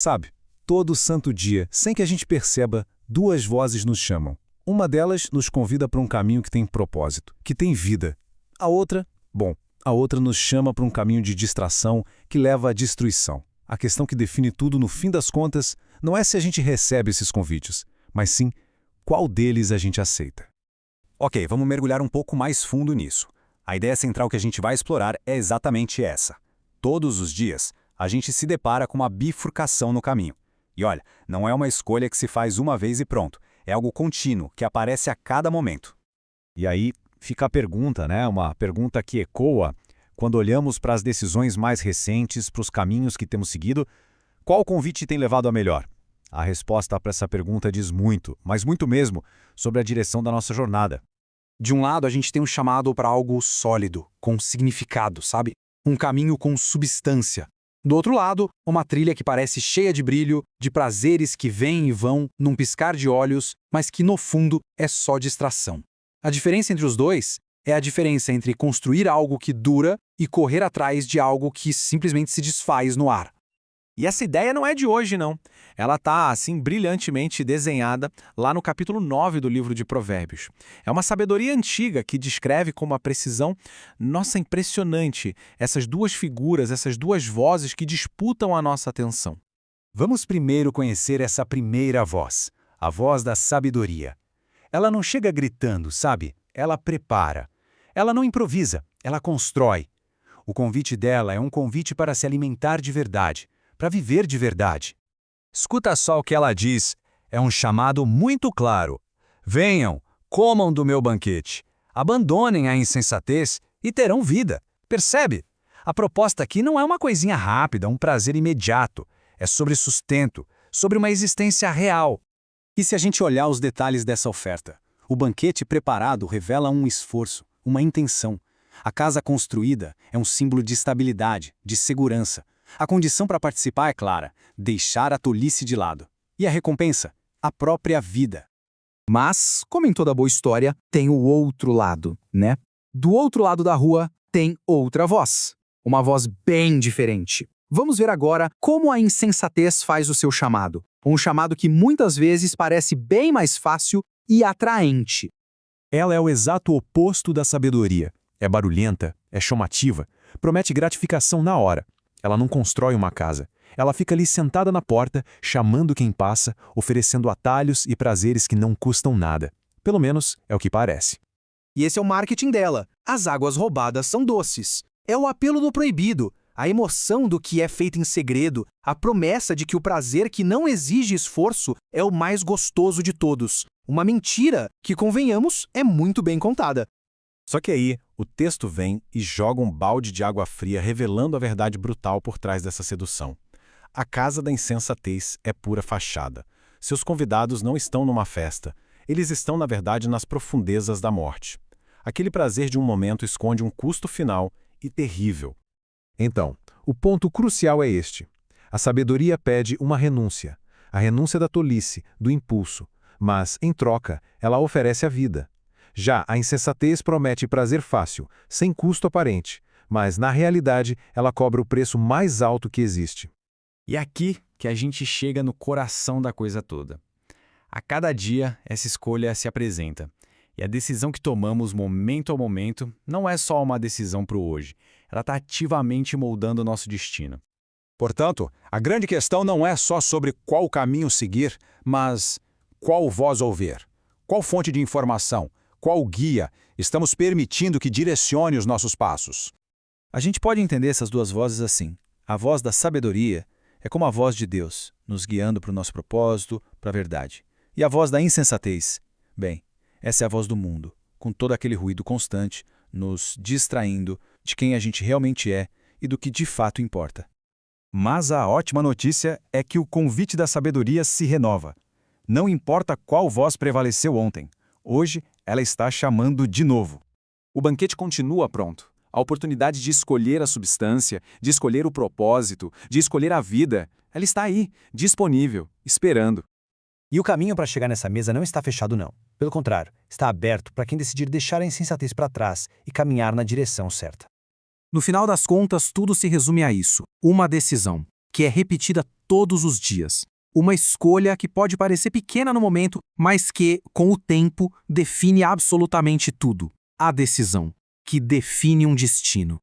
Sabe, todo santo dia, sem que a gente perceba, duas vozes nos chamam. Uma delas nos convida para um caminho que tem propósito, que tem vida. A outra nos chama para um caminho de distração que leva à destruição. A questão que define tudo no fim das contas não é se a gente recebe esses convites, mas sim qual deles a gente aceita. Ok, vamos mergulhar um pouco mais fundo nisso. A ideia central que a gente vai explorar é exatamente essa. Todos os dias, a gente se depara com uma bifurcação no caminho. E olha, não é uma escolha que se faz uma vez e pronto. É algo contínuo, que aparece a cada momento. E aí fica a pergunta, né? Uma pergunta que ecoa quando olhamos para as decisões mais recentes, para os caminhos que temos seguido. Qual convite tem levado a melhor? A resposta para essa pergunta diz muito, mas muito mesmo, sobre a direção da nossa jornada. De um lado, a gente tem um chamado para algo sólido, com significado, sabe? Um caminho com substância. Do outro lado, uma trilha que parece cheia de brilho, de prazeres que vêm e vão num piscar de olhos, mas que no fundo é só distração. A diferença entre os dois é a diferença entre construir algo que dura e correr atrás de algo que simplesmente se desfaz no ar. E essa ideia não é de hoje, não. Ela está, assim, brilhantemente desenhada lá no capítulo 9 do livro de Provérbios. É uma sabedoria antiga que descreve com uma precisão, nossa, impressionante, essas duas figuras, essas duas vozes que disputam a nossa atenção. Vamos primeiro conhecer essa primeira voz, a voz da sabedoria. Ela não chega gritando, sabe? Ela prepara. Ela não improvisa, ela constrói. O convite dela é um convite para se alimentar de verdade, para viver de verdade. Escuta só o que ela diz. É um chamado muito claro. Venham, comam do meu banquete. Abandonem a insensatez e terão vida. Percebe? A proposta aqui não é uma coisinha rápida, um prazer imediato. É sobre sustento, sobre uma existência real. E se a gente olhar os detalhes dessa oferta? O banquete preparado revela um esforço, uma intenção. A casa construída é um símbolo de estabilidade, de segurança. A condição para participar é clara, deixar a tolice de lado. E a recompensa? A própria vida. Mas, como em toda boa história, tem o outro lado, né? Do outro lado da rua tem outra voz. Uma voz bem diferente. Vamos ver agora como a insensatez faz o seu chamado. Um chamado que muitas vezes parece bem mais fácil e atraente. Ela é o exato oposto da sabedoria. É barulhenta, é chamativa, promete gratificação na hora. Ela não constrói uma casa. Ela fica ali sentada na porta, chamando quem passa, oferecendo atalhos e prazeres que não custam nada. Pelo menos é o que parece. E esse é o marketing dela. As águas roubadas são doces. É o apelo do proibido, a emoção do que é feito em segredo, a promessa de que o prazer que não exige esforço é o mais gostoso de todos. Uma mentira que, convenhamos, é muito bem contada. Só que aí, o texto vem e joga um balde de água fria revelando a verdade brutal por trás dessa sedução. A casa da insensatez é pura fachada. Seus convidados não estão numa festa. Eles estão, na verdade, nas profundezas da morte. Aquele prazer de um momento esconde um custo final e terrível. Então, o ponto crucial é este. A sabedoria pede uma renúncia. A renúncia da tolice, do impulso. Mas, em troca, ela oferece a vida. Já a insensatez promete prazer fácil, sem custo aparente, mas, na realidade, ela cobra o preço mais alto que existe. E aqui que a gente chega no coração da coisa toda. A cada dia, essa escolha se apresenta. E a decisão que tomamos momento a momento não é só uma decisão para o hoje. Ela está ativamente moldando o nosso destino. Portanto, a grande questão não é só sobre qual caminho seguir, mas qual voz ouvir, qual fonte de informação, qual guia estamos permitindo que direcione os nossos passos. A gente pode entender essas duas vozes assim. A voz da sabedoria é como a voz de Deus, nos guiando para o nosso propósito, para a verdade. E a voz da insensatez, bem, essa é a voz do mundo, com todo aquele ruído constante, nos distraindo de quem a gente realmente é e do que de fato importa. Mas a ótima notícia é que o convite da sabedoria se renova. Não importa qual voz prevaleceu ontem, hoje ela está chamando de novo. O banquete continua pronto. A oportunidade de escolher a substância, de escolher o propósito, de escolher a vida, ela está aí, disponível, esperando. E o caminho para chegar nessa mesa não está fechado, não. Pelo contrário, está aberto para quem decidir deixar a insensatez para trás e caminhar na direção certa. No final das contas, tudo se resume a isso. Uma decisão, que é repetida todos os dias. Uma escolha que pode parecer pequena no momento, mas que, com o tempo, define absolutamente tudo. A decisão, que define um destino.